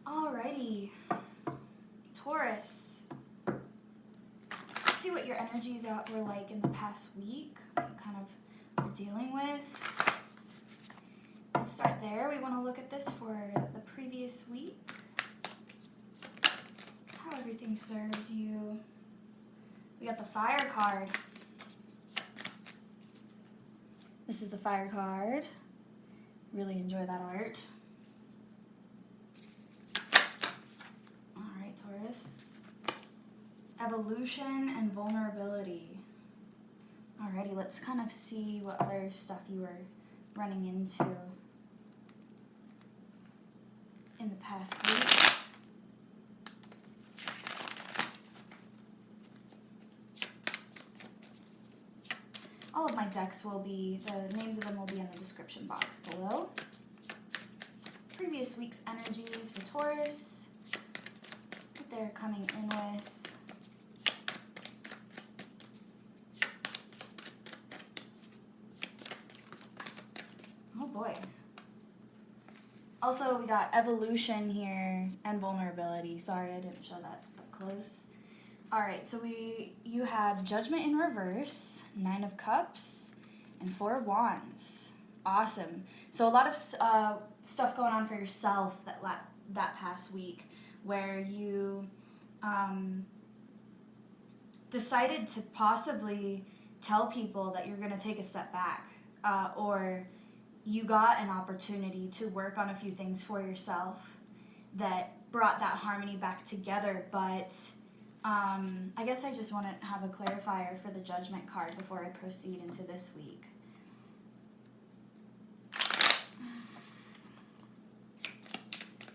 Alrighty, Taurus. Let's see what your energies were like in the past week, what you kind of were dealing with. Let's start there. We want to look at this for the previous week. How everything served you. We got the Fire card. This is the Fire card. Really enjoy that art. Alright, Taurus. Evolution and vulnerability. Alrighty, let's kind of see what other stuff you were running into in the past week. All of my decks will be, the names of them will be in the description box below. Previous week's energies for Taurus, what they're coming in with. Oh boy. Also, we got evolution here and vulnerability. Sorry, I didn't show that up close. All right, so you had Judgment in reverse, 9 of Cups, and 4 of Wands. Awesome. So a lot of stuff going on for yourself that past week, where you decided to possibly tell people that you're going to take a step back, or you got an opportunity to work on a few things for yourself that brought that harmony back together, but I guess I just want to have a clarifier for the Judgment card before I proceed into this week.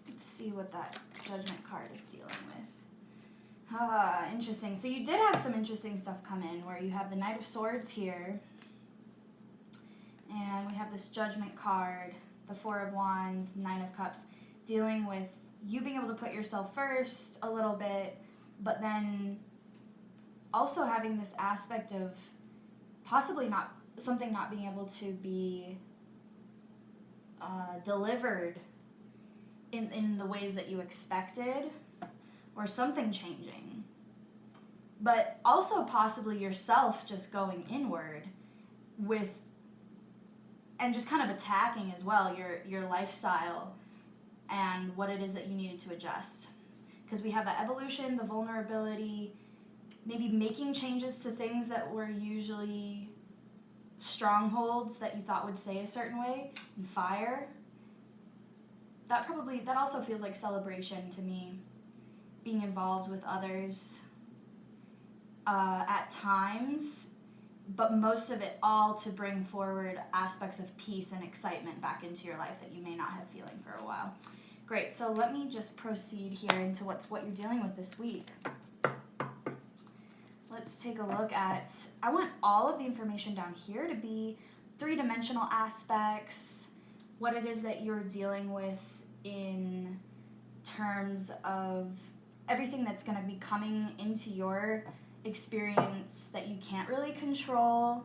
Let's see what that Judgment card is dealing with. Interesting. So you did have some interesting stuff come in, where you have the Knight of Swords here, and we have this Judgment card, the 4 of Wands, 9 of Cups, dealing with you being able to put yourself first a little bit, but then also having this aspect of possibly not being able to be delivered in the ways that you expected, or something changing. But also possibly yourself just going inward with, and just kind of attacking as well your lifestyle and what it is that you needed to adjust. Because we have the evolution, the vulnerability, maybe making changes to things that were usually strongholds that you thought would stay a certain way, and fire. That also feels like celebration to me, being involved with others at times, but most of it all to bring forward aspects of peace and excitement back into your life that you may not have feeling for a while. Great, so let me just proceed here into what you're dealing with this week. Let's take a look at, I want all of the information down here to be three-dimensional aspects, what it is that you're dealing with in terms of everything that's going to be coming into your experience that you can't really control,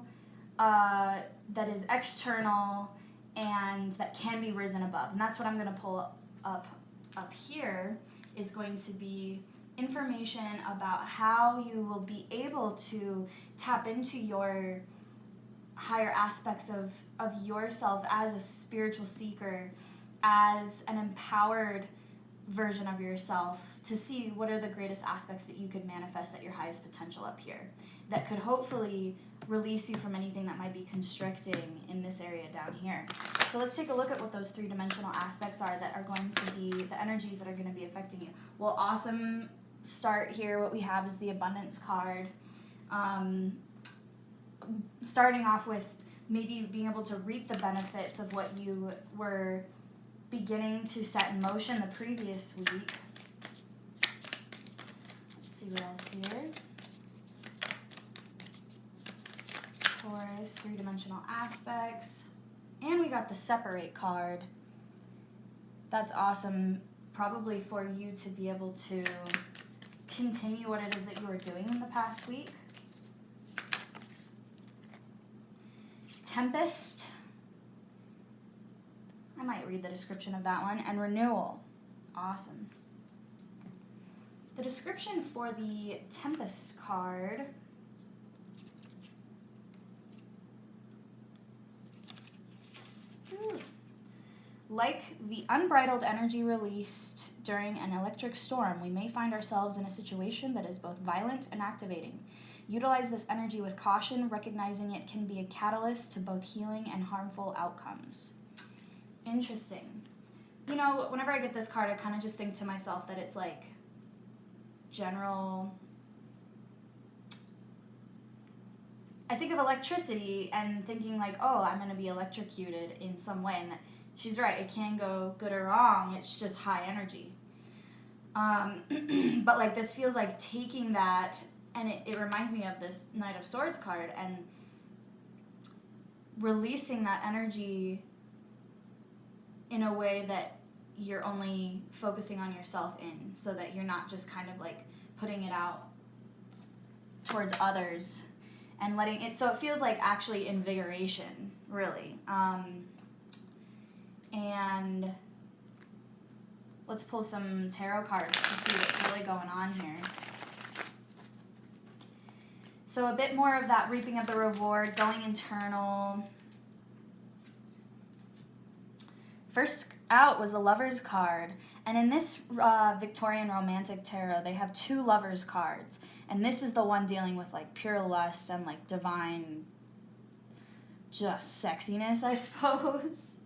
that is external, and that can be risen above. And that's what I'm going to pull up here, is going to be information about how you will be able to tap into your higher aspects of yourself as a spiritual seeker, as an empowered version of yourself, to see what are the greatest aspects that you could manifest at your highest potential up here, that could hopefully release you from anything that might be constricting in this area down here. So let's take a look at what those three-dimensional aspects are that are going to be the energies that are going to be affecting you. Well, awesome start here. What we have is the Abundance card. Starting off with maybe being able to reap the benefits of what you were beginning to set in motion the previous week. Let's see what else here. Taurus, three-dimensional aspects. And we got the Separate card. That's awesome, probably for you to be able to continue what it is that you were doing in the past week. Tempest. I might read the description of that one. And Renewal. Awesome. The description for the Tempest card. Ooh. Like the unbridled energy released during an electric storm, we may find ourselves in a situation that is both violent and activating. Utilize this energy with caution, recognizing it can be a catalyst to both healing and harmful outcomes. Interesting. You know, whenever I get this card, I kind of just think to myself that it's like general. I think of electricity and thinking like, oh, I'm going to be electrocuted in some way. And that she's right, it can go good or wrong. It's just high energy. But like this feels like taking that, and it reminds me of this Knight of Swords card, and releasing that energy in a way that you're only focusing on yourself in, so that you're not just kind of like putting it out towards others and letting it, so it feels like actually invigoration, really. And let's pull some tarot cards to see what's really going on here. So a bit more of that reaping of the reward, going internal. First out was the Lovers card. And in this Victorian Romantic Tarot, they have 2 Lovers cards. And this is the one dealing with like pure lust and like divine just sexiness, I suppose.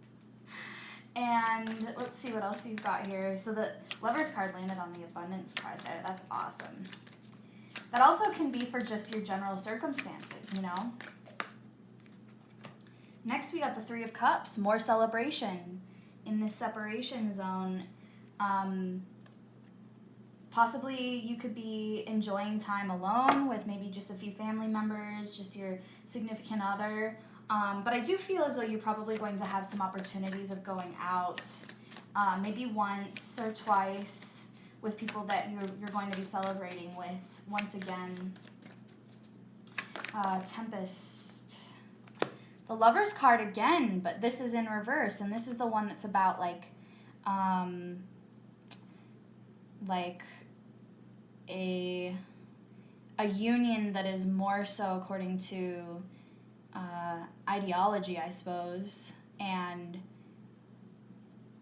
And let's see what else you've got here. So the Lovers card landed on the Abundance card there. That's awesome. That also can be for just your general circumstances, you know? Next, we got the Three of Cups, more celebration in this separation zone. Possibly you could be enjoying time alone with maybe just a few family members, just your significant other. But I do feel as though you're probably going to have some opportunities of going out, maybe once or twice with people that you're going to be celebrating with. Once again, Tempest. The Lovers card again, but this is in reverse, and this is the one that's about like a union that is more so according to ideology, I suppose, and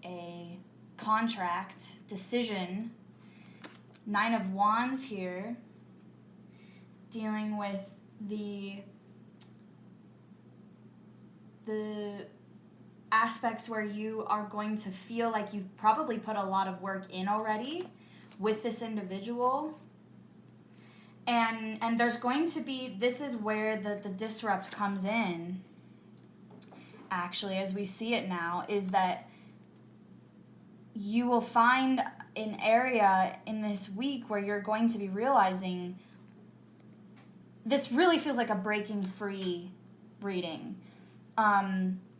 a contract, decision. 9 of Wands here, dealing with the aspects where you are going to feel like you've probably put a lot of work in already with this individual. And there's going to be, this is where the disrupt comes in, actually, as we see it now, is that you will find an area in this week where you're going to be realizing this really feels like a breaking free reading.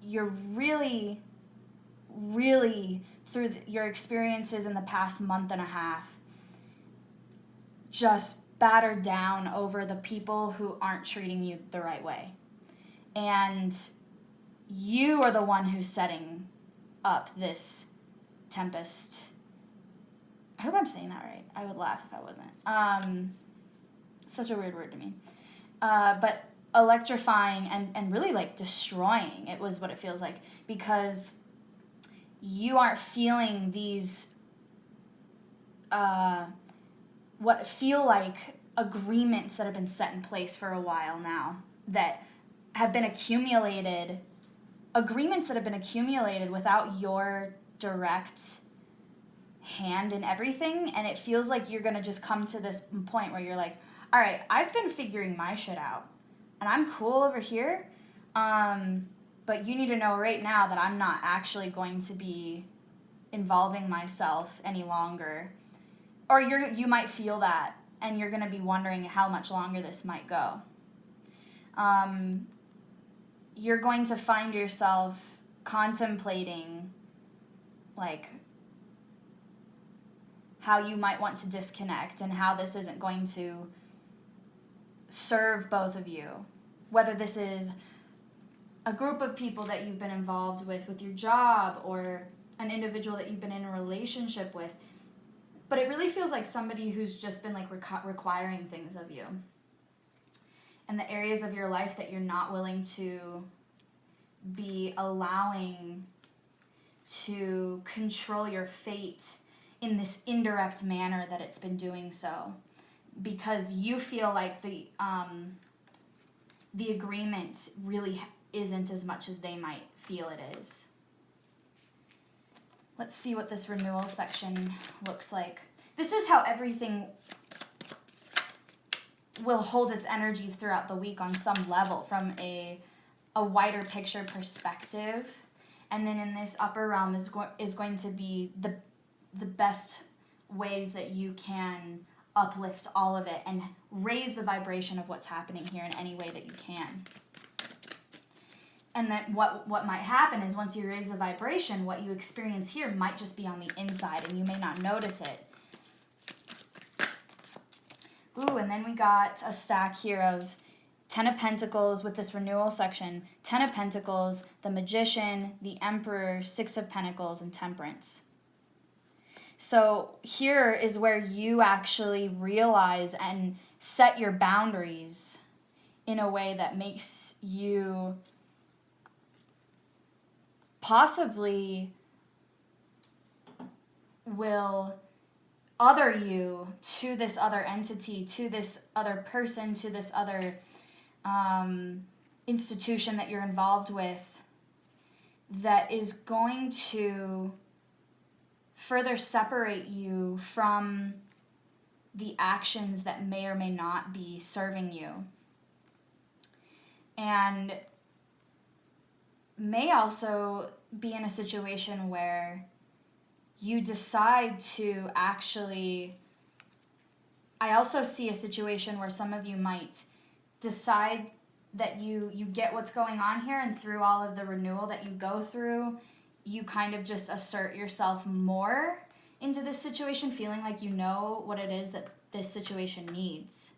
You're really, really, through your experiences in the past month and a half, just battered down over the people who aren't treating you the right way. And you are the one who's setting up this Tempest. I hope I'm saying that right. I would laugh if I wasn't. Such a weird word to me. But electrifying and really like destroying, it was what it feels like, because you aren't feeling these what feel like agreements that have been set in place for a while now, that have been accumulated, agreements that have been accumulated without your direct hand in everything. And it feels like you're going to just come to this point where you're like, all right, I've been figuring my shit out and I'm cool over here. But you need to know right now that I'm not actually going to be involving myself any longer. Or you might feel that, and you're going to be wondering how much longer this might go. You're going to find yourself contemplating, like, how you might want to disconnect and how this isn't going to serve both of you. Whether this is a group of people that you've been involved with your job, or an individual that you've been in a relationship with, But it really feels like somebody who's just been like requiring things of you. And the areas of your life that you're not willing to be allowing to control your fate in this indirect manner that it's been doing so. Because you feel like the agreement really isn't as much as they might feel it is. Let's see what this renewal section looks like. This is how everything will hold its energies throughout the week on some level from a wider picture perspective. And then in this upper realm is going to be the best ways that you can uplift all of it and raise the vibration of what's happening here in any way that you can. And that what might happen is once you raise the vibration, what you experience here might just be on the inside and you may not notice it. Ooh, and then we got a stack here of 10 of Pentacles with this renewal section. 10 of Pentacles, the Magician, the Emperor, 6 of Pentacles, and Temperance. So here is where you actually realize and set your boundaries in a way that makes you possibly will other you to this other entity, to this other person, to this other institution that you're involved with, that is going to further separate you from the actions that may or may not be serving you. And may also be in a situation where you decide to actually, I also see a situation where some of you might decide that you get what's going on here, and through all of the renewal that you go through, you kind of just assert yourself more into this situation, feeling like you know what it is that this situation needs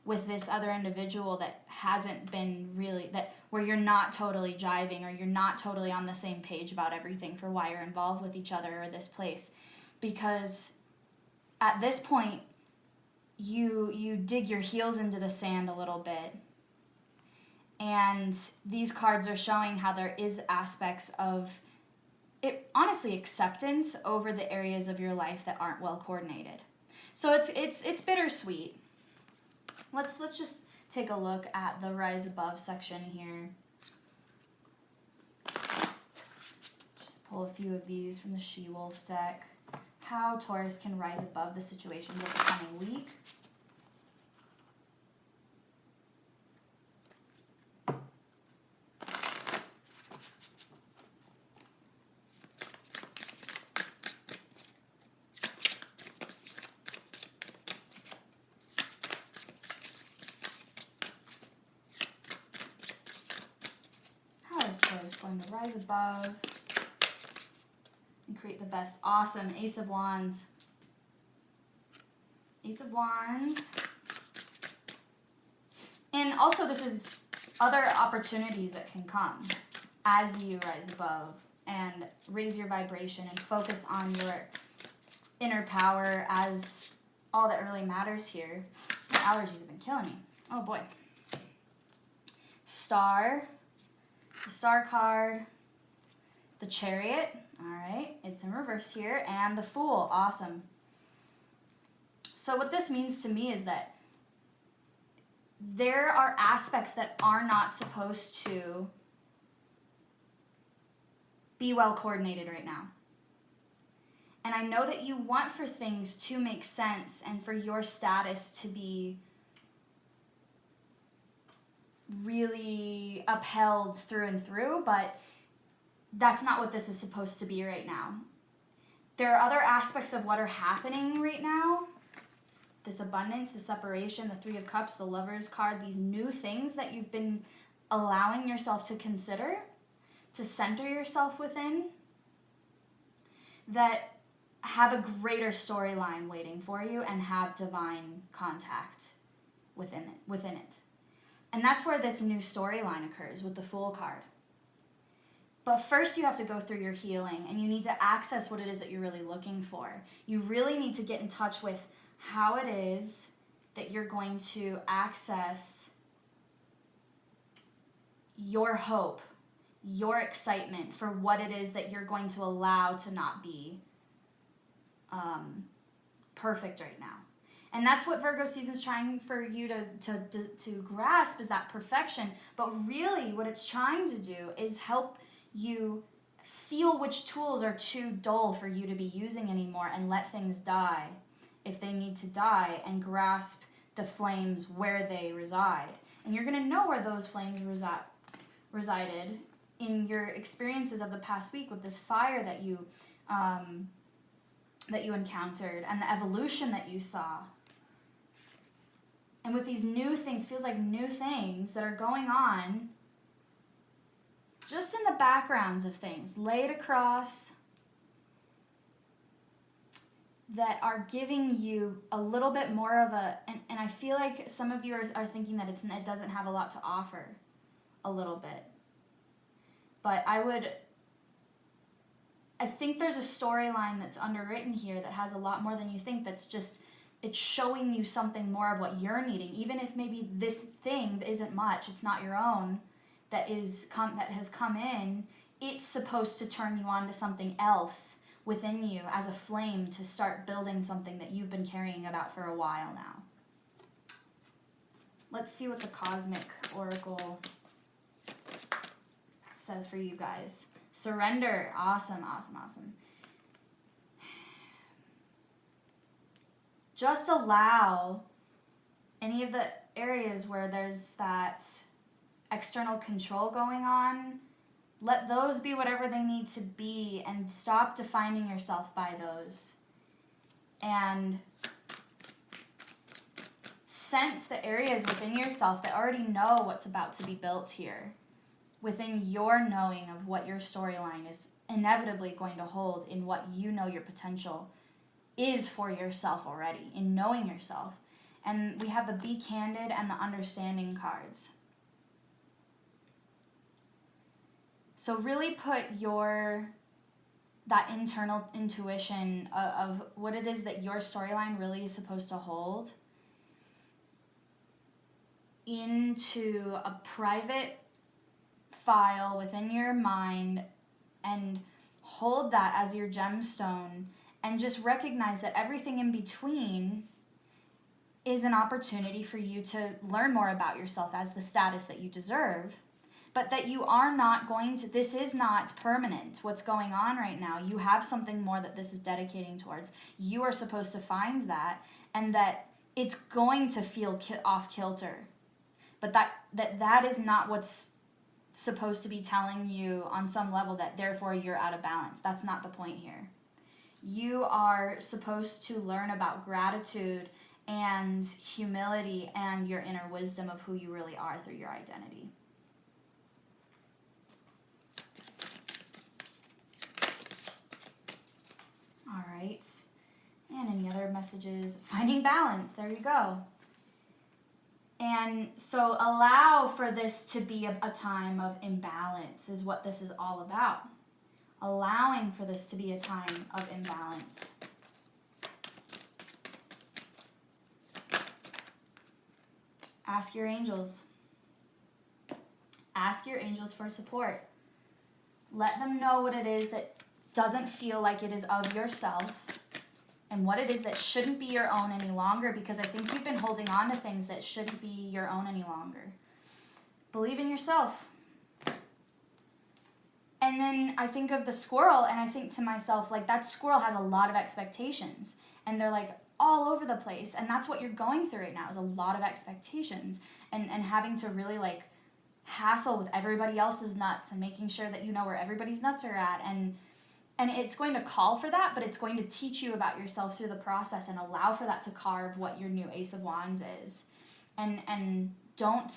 with this other individual that hasn't been really, that where you're not totally jiving or you're not totally on the same page about everything for why you're involved with each other or this place. Because at this point, you dig your heels into the sand a little bit. And these cards are showing how there is aspects of it, honestly, acceptance over the areas of your life that aren't well coordinated. So it's bittersweet. Let's just take a look at the Rise Above section here. Just pull a few of these from the She-Wolf deck. How Taurus can rise above the situations of the coming week. Going to rise above and create the best. Awesome. Ace of Wands. Ace of Wands. And also this is other opportunities that can come as you rise above and raise your vibration and focus on your inner power as all that really matters here. My allergies have been killing me. Oh boy. Star. The Star card, the Chariot, all right, it's in reverse here, and the Fool, awesome. So what this means to me is that there are aspects that are not supposed to be well coordinated right now. And I know that you want for things to make sense and for your status to be really upheld through and through, but that's not what this is supposed to be right now. There are other aspects of what are happening right now. This abundance, the separation, the Three of Cups, the Lover's card, these new things that you've been allowing yourself to consider, to center yourself within, that have a greater storyline waiting for you and have divine contact within it. And that's where this new storyline occurs with the Fool card. But first you have to go through your healing, and you need to access what it is that you're really looking for. You really need to get in touch with how it is that you're going to access your hope, your excitement for what it is that you're going to allow to not be perfect right now. And that's what Virgo season's trying for you to grasp, is that perfection. But really what it's trying to do is help you feel which tools are too dull for you to be using anymore, and let things die if they need to die, and grasp the flames where they reside. And you're going to know where those flames resided in your experiences of the past week with this fire that you encountered, and the evolution that you saw. And with these new things, feels like new things that are going on just in the backgrounds of things laid across, that are giving you a little bit more of a, and I feel like some of you are thinking that it doesn't have a lot to offer, a little bit. But I think there's a storyline that's underwritten here that has a lot more than you think, that's just, it's showing you something more of what you're needing. Even if maybe this thing isn't much, it's not your own, that has come in, it's supposed to turn you on to something else within you as a flame, to start building something that you've been carrying about for a while now. Let's see what the Cosmic Oracle says for you guys. Surrender. Awesome, awesome, awesome. Just allow any of the areas where there's that external control going on, let those be whatever they need to be, and stop defining yourself by those. And sense the areas within yourself that already know what's about to be built here, within your knowing of what your storyline is inevitably going to hold, in what you know your potential is for yourself already, in knowing yourself. And we have the Be Candid and the Understanding cards. So really put that internal intuition of what it is that your storyline really is supposed to hold into a private file within your mind, and hold that as your gemstone, and just recognize that everything in between is an opportunity for you to learn more about yourself as the status that you deserve. But that you are not going to, this is not permanent, what's going on right now. You have something more that this is dedicating towards. You are supposed to find that, and that it's going to feel off kilter. But that is not what's supposed to be telling you on some level that therefore you're out of balance. That's not the point here. You are supposed to learn about gratitude and humility and your inner wisdom of who you really are through your identity. All right. And any other messages? Finding balance. There you go. And so allow for this to be a time of imbalance is what this is all about. Allowing for this to be a time of imbalance. Ask your angels. Ask your angels for support. Let them know what it is that doesn't feel like it is of yourself, and what it is that shouldn't be your own any longer, because I think you've been holding on to things that shouldn't be your own any longer. Believe in yourself. And then I think of the squirrel, and I think to myself, like, that squirrel has a lot of expectations, and they're like all over the place, and that's what you're going through right now, is a lot of expectations, and having to really like hassle with everybody else's nuts, and making sure that you know where everybody's nuts are at, and it's going to call for that, but it's going to teach you about yourself through the process, and allow for that to carve what your new Ace of Wands is. And don't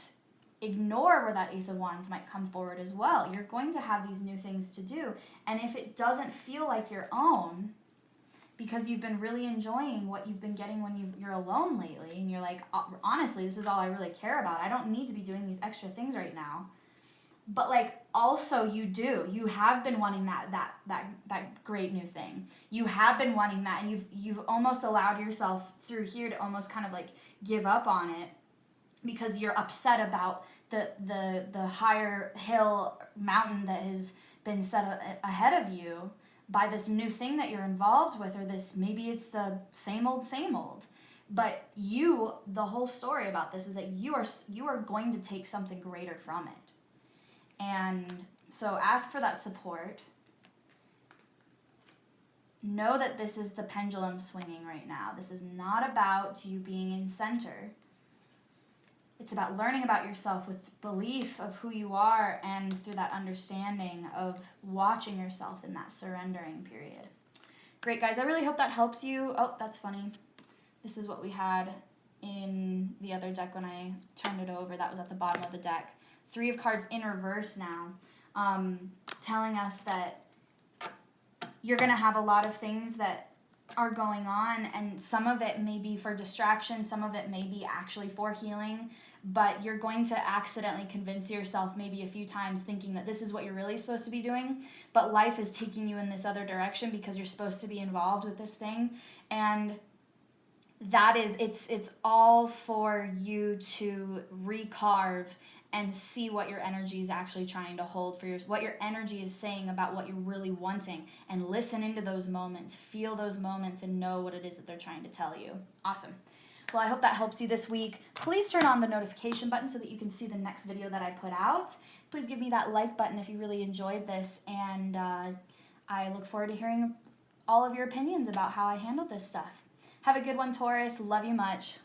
ignore where that Ace of Wands might come forward as well. You're going to have these new things to do. And if it doesn't feel like your own, because you've been really enjoying what you've been getting when you're alone lately, and you're like, honestly, this is all I really care about. I don't need to be doing these extra things right now. but like also you have been wanting that great new thing. You have been wanting that, and you've almost allowed yourself through here to almost kind of like give up on it because you're upset about the higher hill mountain that has been set ahead of you by this new thing that you're involved with, or this, maybe it's the same old. But the whole story about this is that you are going to take something greater from it. And so ask for that support. Know that this is the pendulum swinging right now. This is not about you being in center. It's about learning about yourself with belief of who you are, and through that understanding of watching yourself in that surrendering period. Great, guys. I really hope that helps you. Oh, that's funny. This is what we had in the other deck when I turned it over. That was at the bottom of the deck. 3 of cards in reverse now, telling us that you're going to have a lot of things that are going on, and some of it may be for distraction, some of it may be actually for healing, but you're going to accidentally convince yourself maybe a few times thinking that this is what you're really supposed to be doing, but life is taking you in this other direction because you're supposed to be involved with this thing. And that is, it's all for you to recarve and see what your energy is actually trying to hold for what your energy is saying about what you're really wanting, and listen into those moments, feel those moments, and know what it is that they're trying to tell you. Awesome. Well, I hope that helps you this week. Please turn on the notification button so that you can see the next video that I put out. Please give me that like button if you really enjoyed this, and I look forward to hearing all of your opinions about how I handled this stuff. Have a good one, Taurus. Love you much.